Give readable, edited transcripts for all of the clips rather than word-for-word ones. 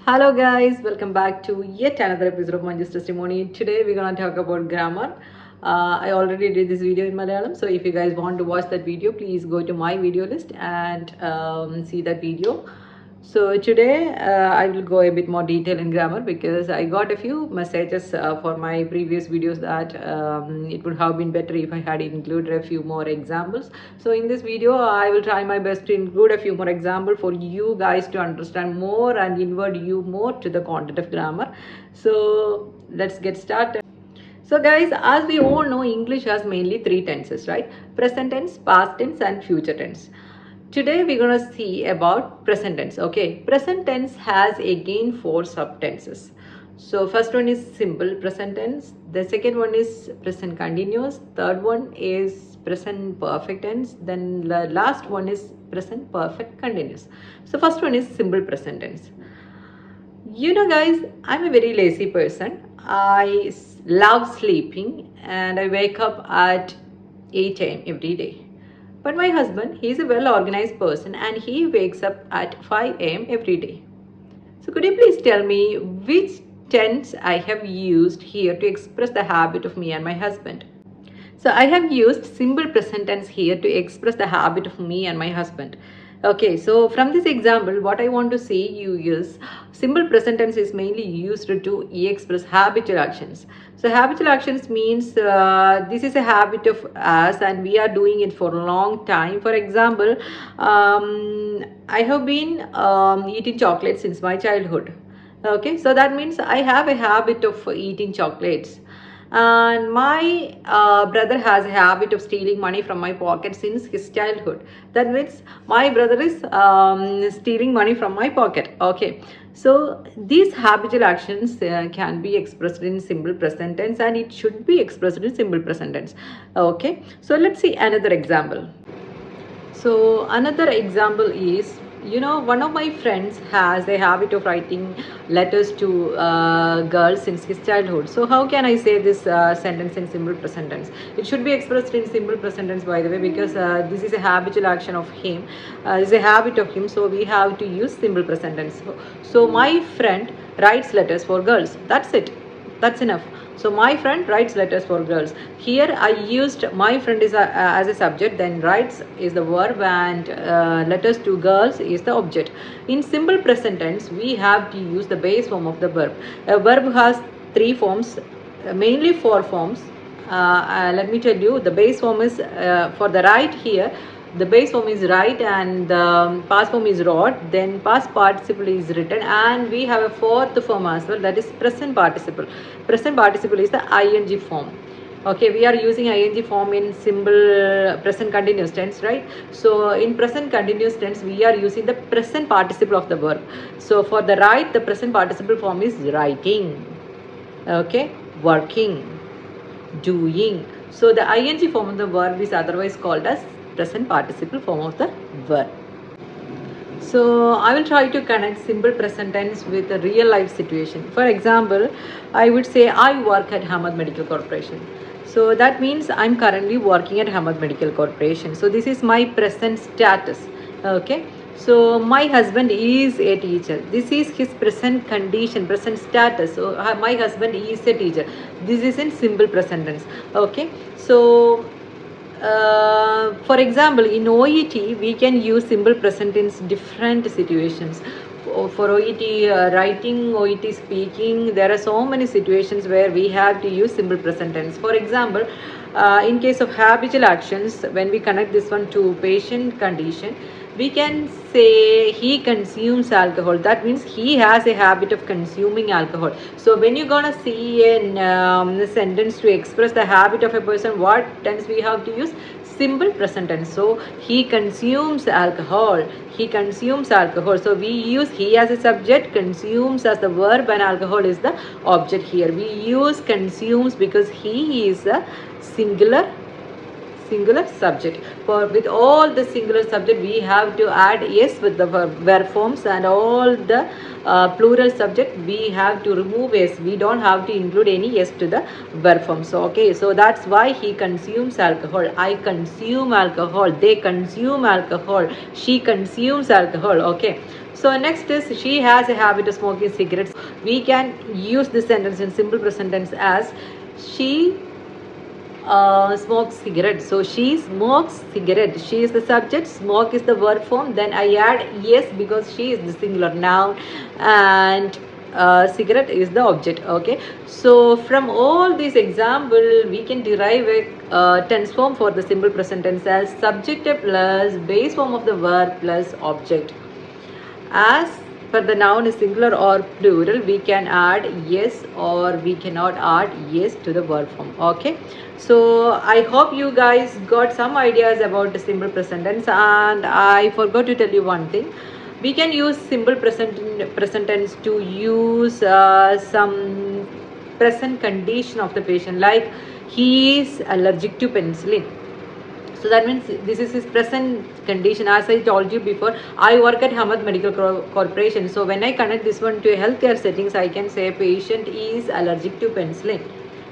Hello guys, welcome back to yet another episode of Manju's Testimony. Today we're gonna talk about grammar. I already did this video in Malayalam, so if you guys want to watch that video, please go to my video list and see that video. So today I will go a bit more detail in grammar because I got a few messages for my previous videos that it would have been better if I had included a few more examples. So in this video I will try my best to include a few more examples for you guys to understand more and invert you more to the content of grammar. So let's get started. So guys, as we all know, English has mainly three tenses, right? Present tense, past tense and future tense. Today we're going to see about present tense. Okay, present tense has again four subtenses. So first one is simple present tense, the second one is present continuous, third one is present perfect tense, then the last one is present perfect continuous. So first one is simple present tense. You know guys, I'm a very lazy person. I love sleeping and I wake up at 8 a.m. every day. But my husband, he is a well-organized person and he wakes up at 5 a.m. every day. So could you please tell me which tense I have used here to express the habit of me and my husband? So I have used simple present tense here to express the habit of me and my husband. Okay, so from this example, what I want to say you is simple present tense is mainly used to express habitual actions. So habitual actions means this is a habit of us and we are doing it for a long time. For example, I have been eating chocolate since my childhood. Okay, so that means I have a habit of eating chocolates. And my brother has a habit of stealing money from my pocket since his childhood. That means my brother is stealing money from my pocket. Okay, so these habitual actions can be expressed in simple present tense and it should be expressed in simple present tense. Okay, so let's see another example. So another example is, you know, one of my friends has a habit of writing letters to girls since his childhood. So how can I say this sentence in simple present tense? It should be expressed in simple present tense, by the way, because this is a habitual action of him. It's a habit of him, so we have to use simple present tense. So my friend writes letters for girls. That's it. That's enough. So my friend writes letters for girls. Here I used my friend is as a subject, then writes is the verb and letters to girls is the object. In simple present tense, we have to use the base form of the verb. A verb has three forms, mainly four forms. Let me tell you, the base form is for the write here. The base form is write and the past form is wrote, then past participle is written, and we have a fourth form as well, that is present participle. Present participle is the ing form. Okay, we are using ing form in simple present continuous tense, right? So in present continuous tense we are using the present participle of the verb. So for the write, the present participle form is writing. Okay, working, doing. So the ing form of the verb is otherwise called as present participle form of the verb. So I will try to connect simple present tense with a real life situation. For example, I would say I work at Hamad Medical Corporation. So that means I'm currently working at Hamad Medical Corporation. So this is my present status. Okay. So my husband is a teacher. This is his present condition, present status. So my husband is a teacher. This is in simple present tense. Okay. So for example, in OET, we can use simple present tense different situations. For OET writing, OET speaking, there are so many situations where we have to use simple present tense. For example, in case of habitual actions, when we connect this one to patient condition, we can say he consumes alcohol. That means he has a habit of consuming alcohol. So when you're gonna see a sentence to express the habit of a person, what tense we have to use? Simple present tense. So he consumes alcohol. He consumes alcohol. So we use he as a subject, consumes as the verb, and alcohol is the object here. We use consumes because he is a singular singular subject. For with all the singular subject, we have to add s with the verb forms, and all the plural subject we have to remove s. We don't have to include any s to the verb forms. Okay, so that's why he consumes alcohol. I consume alcohol. They consume alcohol. She consumes alcohol. Okay. So next is she has a habit of smoking cigarettes. We can use this sentence in simple present tense as she smokes cigarette. So she smokes cigarette. She is the subject, smoke is the verb form, then I add yes because she is the singular noun, and cigarette is the object. Okay, so from all these example we can derive a tense form for the simple present tense as subject plus base form of the verb plus object. As for the noun is singular or plural, we can add yes or we cannot add yes to the verb form. Okay, so I hope you guys got some ideas about the simple present tense, and I forgot to tell you one thing. We can use simple present tense to use some present condition of the patient, like he is allergic to penicillin. So that means this is his present condition. As I told you before, I work at Hamad Medical Corporation. So when I connect this one to healthcare settings, I can say patient is allergic to penicillin.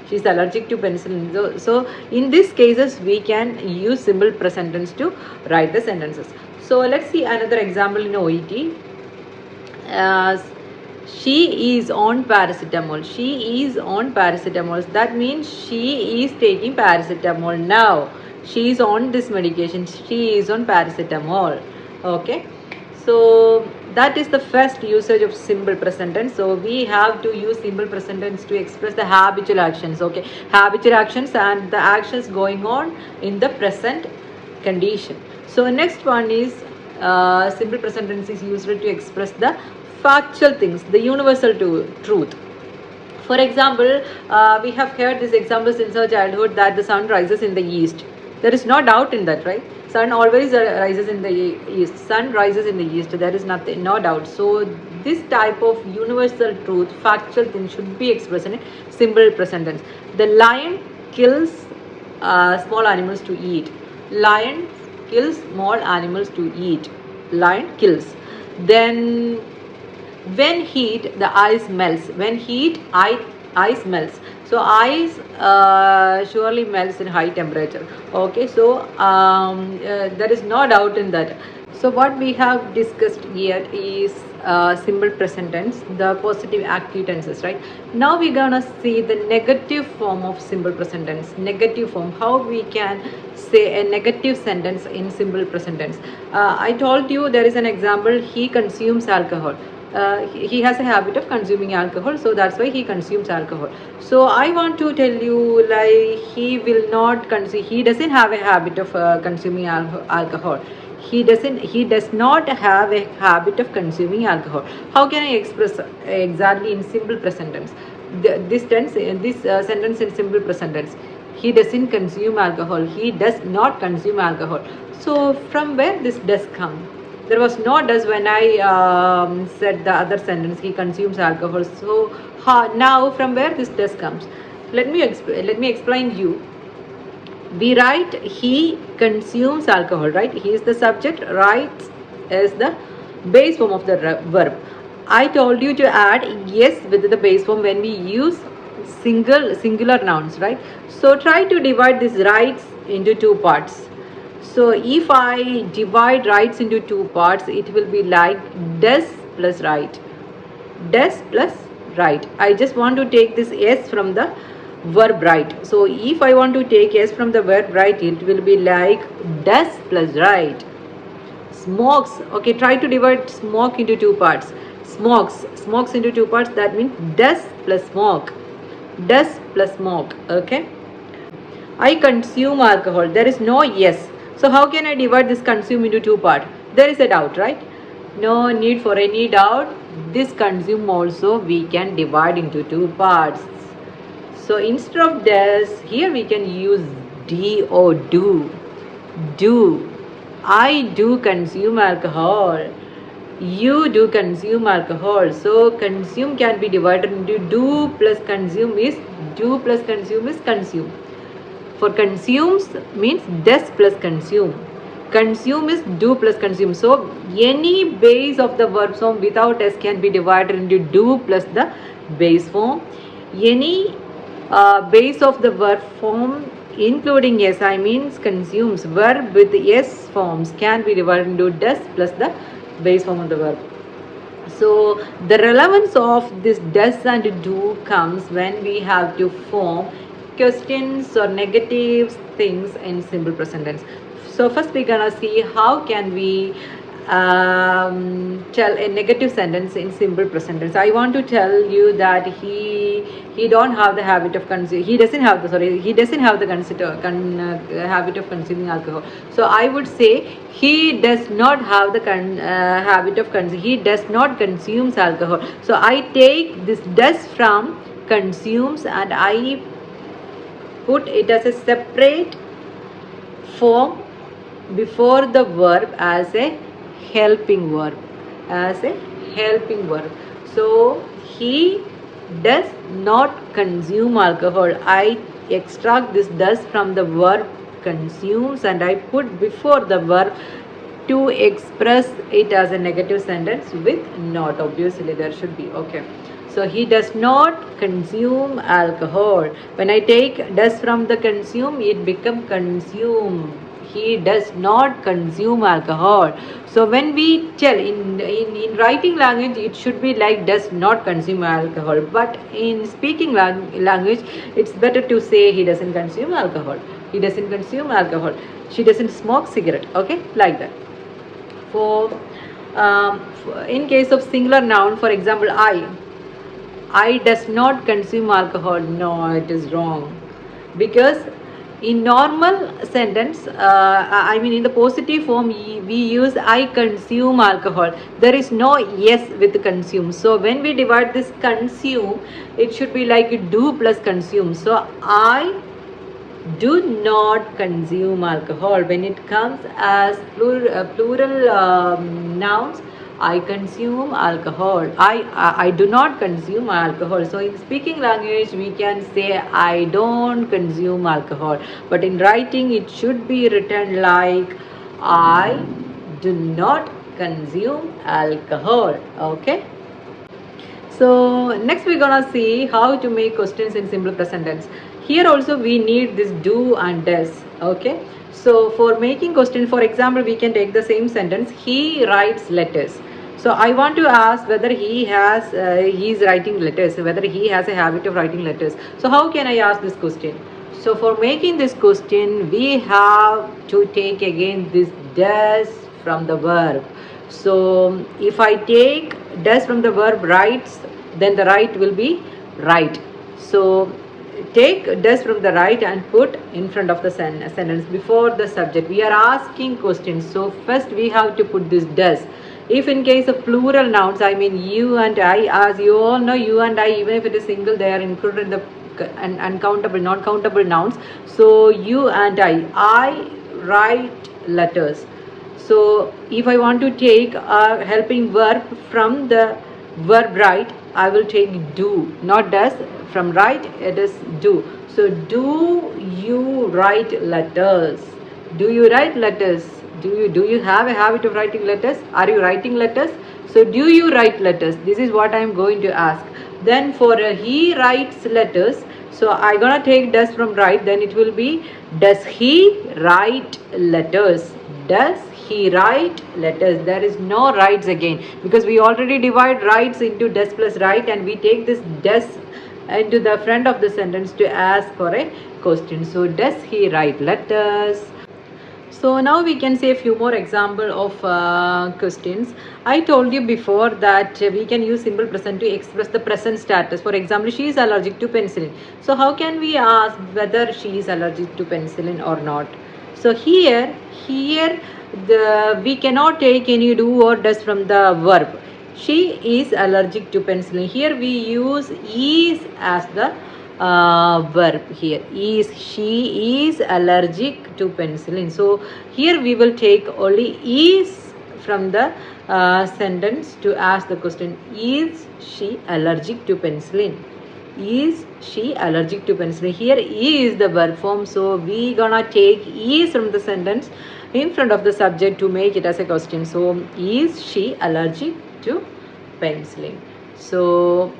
She is allergic to penicillin. So in these cases, we can use simple present tense to write the sentences. So let's see another example in OET. She is on paracetamol. She is on paracetamol. That means she is taking paracetamol now. She is on this medication. She is on paracetamol. Okay, so that is the first usage of simple present tense. So we have to use simple present tense to express the habitual actions. Okay, habitual actions and the actions going on in the present condition. So next one is simple present tense is used to express the factual things, the universal truth. For example, we have heard these examples since our childhood that the sun rises in the east. There is no doubt in that, right? Sun always rises in the east. Sun rises in the east. There is nothing, no doubt. So this type of universal truth, factual thing, should be expressed in a simple present tense. The lion kills small animals to eat. Lion kills small animals to eat. Lion kills. Then when heat, the ice melts. When heat, ice melts. So ice surely melts in high temperature. Okay, so there is no doubt in that. So what we have discussed here is simple present tense, the positive active tenses, right? Now we're gonna see the negative form of simple present tense. Negative form, how we can say a negative sentence in simple present tense. I told you there is an example, he consumes alcohol. He has a habit of consuming alcohol, so that's why he consumes alcohol. So I want to tell you, like, he will not consume, he doesn't have a habit of consuming alcohol. He does not have a habit of consuming alcohol. How can I express exactly in simple present tense? This sentence in simple present tense, he doesn't consume alcohol, he does not consume alcohol. So from where this does come? There was no does when I said the other sentence, he consumes alcohol. So now from where this does comes? Let me explain you. We write he consumes alcohol, right? He is the subject, writes is the base form of the verb. I told you to add yes with the base form when we use singular nouns, right? So try to divide this writes into two parts. So if I divide writes into two parts, it will be like does plus write. Does plus write. I just want to take this s from the verb write. So if I want to take s from the verb write, it will be like does plus write. Smokes. Okay, try to divide smoke into two parts. Smokes into two parts. That means does plus smoke. Does plus smoke. Okay. I consume alcohol. There is no yes. So how can I divide this consume into two parts? There is a doubt, right? No need for any doubt. This consume also we can divide into two parts. So instead of does, here we can use d or do. Do. I do consume alcohol. You do consume alcohol. So consume can be divided into do plus consume is consume. For consumes means does plus consume. Consume is do plus consume. So any base of the verb form without s can be divided into do plus the base form. Any base of the verb form including s, I means consumes, verb with s forms can be divided into does plus the base form of the verb. So the relevance of this does and do comes when we have to form questions or negative things in simple present tense. So first we're gonna see how can we tell a negative sentence in simple present tense. I want to tell you that he don't have the habit of he doesn't have the habit of consuming alcohol. So I would say he does not have the habit of he does not consumes alcohol. So I take this does from consumes and I put it as a separate form before the verb as a helping verb. So he does not consume alcohol. I extract this does from the verb consumes and I put before the verb to express it as a negative sentence with not. Obviously there should be. Okay, so he does not consume alcohol. When I take does from the consume, it become consume. He does not consume alcohol. So when we tell in writing language, it should be like does not consume alcohol, but in speaking language, it's better to say he doesn't consume alcohol. He doesn't consume alcohol. She doesn't smoke cigarette. Okay, like that. For in case of singular noun, for example, I does not consume alcohol. No, it is wrong, because in normal sentence, I mean in the positive form, we use I consume alcohol. There is no yes with consume. So when we divide this consume, it should be like do plus consume. So I do not consume alcohol. When it comes as plural nouns, I consume alcohol. I do not consume alcohol. So in speaking language, we can say I don't consume alcohol. But in writing, it should be written like I do not consume alcohol. Okay. So next we're gonna see how to make questions in simple present tense. Here also we need this do and does. Okay. So for making question, for example, we can take the same sentence. He writes letters. So I want to ask whether he is writing letters, whether he has a habit of writing letters. So how can I ask this question? So for making this question, we have to take again this does from the verb. So if I take does from the verb writes, then the right will be write. So take does from the right and put in front of the sentence before the subject. We are asking questions. So first we have to put this does. If in case of plural nouns, I mean you and I, as you all know, you and I, even if it is single, they are included in the uncountable, not countable nouns. So you and I write letters. So if I want to take a helping verb from the verb write, I will take do, not does. From write, it is do. So do you write letters? Do you write letters? Do you have a habit of writing letters? Are you writing letters? So do you write letters? This is what I am going to ask. Then for he writes letters, so I gonna take does from write, then it will be does he write letters? Does he write letters? There is no writes again, because we already divide writes into does plus write, and we take this does into the front of the sentence to ask for a question. So does he write letters? So now we can say a few more example of questions. I told you before that we can use simple present to express the present status. For example, she is allergic to penicillin. So how can we ask whether she is allergic to penicillin or not? So here we cannot take any do or does from the verb. She is allergic to penicillin. Here we use is as the verb. Here she is allergic to penicillin. So here we will take only is from the sentence to ask the question, is she allergic to penicillin? Is she allergic to penicillin? Here is the verb form, so we gonna take is from the sentence in front of the subject to make it as a question. So is she allergic to penicillin? So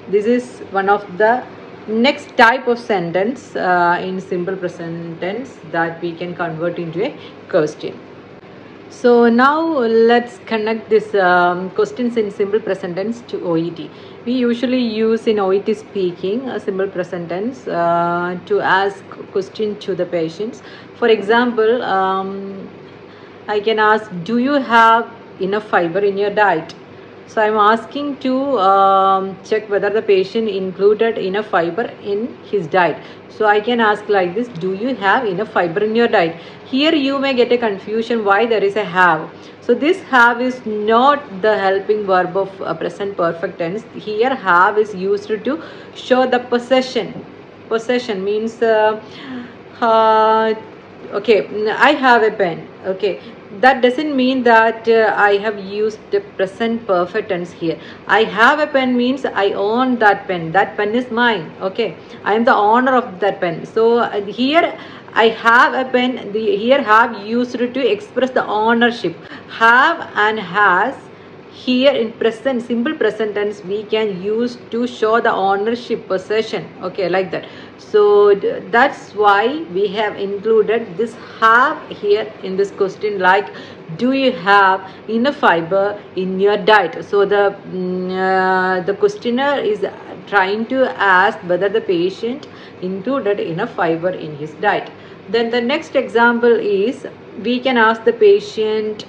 this is one of the next type of sentence in simple present tense that we can convert into a question. So now let's connect this questions in simple present tense to OET. We usually use in OET speaking a simple present tense to ask question to the patients. For example, I can ask, do you have enough fiber in your diet? So I'm asking to check whether the patient included enough fiber in his diet. So I can ask like this, do you have enough fiber in your diet? Here you may get a confusion why there is a have. So this have is not the helping verb of present perfect tense. Here have is used to show the possession. Possession means okay, I have a pen. Okay, that doesn't mean that I have used the present perfect tense here. I have a pen means I own that pen. That pen is mine. Okay, I am the owner of that pen. So here I have a pen. Here have used to express the ownership. Have and has here in present simple present tense we can use to show the ownership possession. Okay, like that. So that's why we have included this have here in this question, like do you have enough fiber in your diet? So the questioner is trying to ask whether the patient included enough fiber in his diet. Then the next example is we can ask the patient,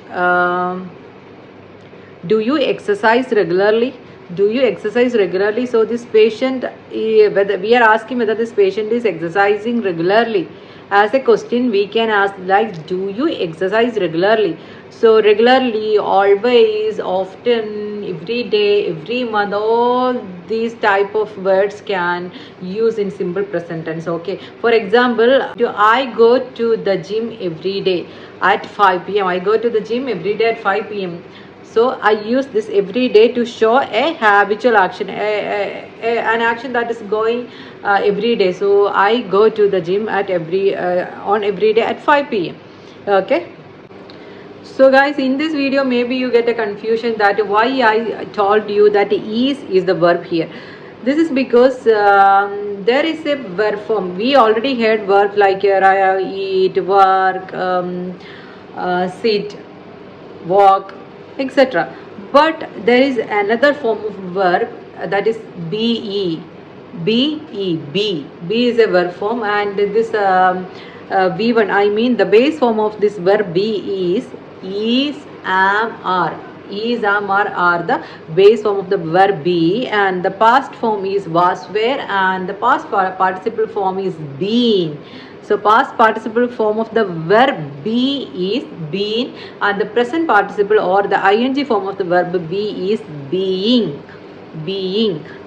do you exercise regularly? Do you exercise regularly? So this patient, whether we are asking whether this patient is exercising regularly. As a question we can ask like, do you exercise regularly? So regularly, always, often, every day, every month, all these type of words can use in simple present tense. Okay, for example, do I go to the gym every day at 5 p.m. I go to the gym every day at 5 p.m. So I use this every day to show a habitual action, an action that is going every day. So I go to the gym at every day at 5 p.m. Okay. So guys, in this video maybe you get a confusion that why I told you that is the verb here. This is because there is a verb form. We already had verbs like eat, work, sit, walk, etc. But there is another form of verb that is be. Be. Be is a verb form, and this V1, I mean the base form of this verb be is, am, are. Is, am, are the base form of the verb be, and the past form is was, were, and the past participle form is been. So past participle form of the verb be is been, and the present participle or the ing form of the verb be is being.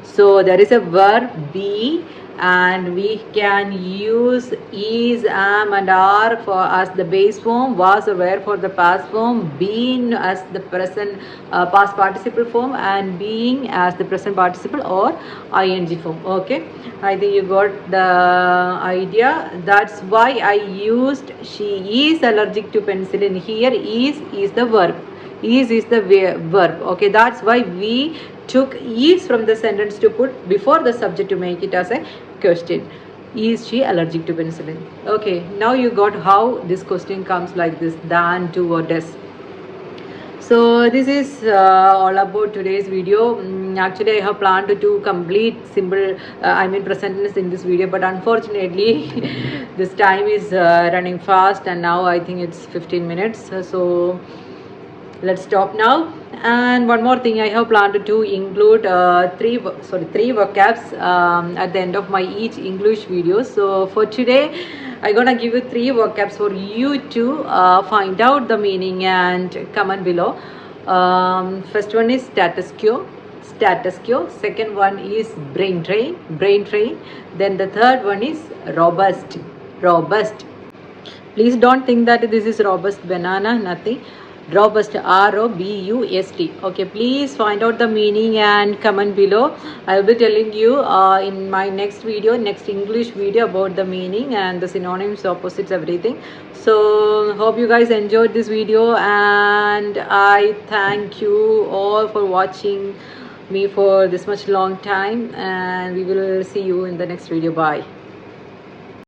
So there is a verb be, and we can use is, am, and are for as the base form, was or were for the past form, been as the present past participle form, and being as the present participle or ing form. Okay, I think you got the idea. That's why I used she is allergic to penicillin. Here is the verb. Is the verb. Okay, that's why we took is from the sentence to put before the subject to make it as a question. Is she allergic to penicillin? Okay, now you got how this question comes like this, than, to, or does. So this is all about today's video. Actually I have planned to complete simple present tense in this video, but unfortunately this time is running fast, and now I think it's 15 minutes. So let's stop now. And one more thing, I have planned to include three vocabs at the end of my each English video. So for today I'm gonna give you 3 vocabs for you to find out the meaning and comment below. First one is status quo. Second one is brain drain. Then the third one is robust. Please don't think that this is robust banana, nothing. Robust, R-O-B-U-S-T. Okay, please find out the meaning and comment below. I will be telling you in my next video, next English video, about the meaning and the synonyms, opposites, everything. So hope you guys enjoyed this video, and I thank you all for watching me for this much long time, and we will see you in the next video. Bye.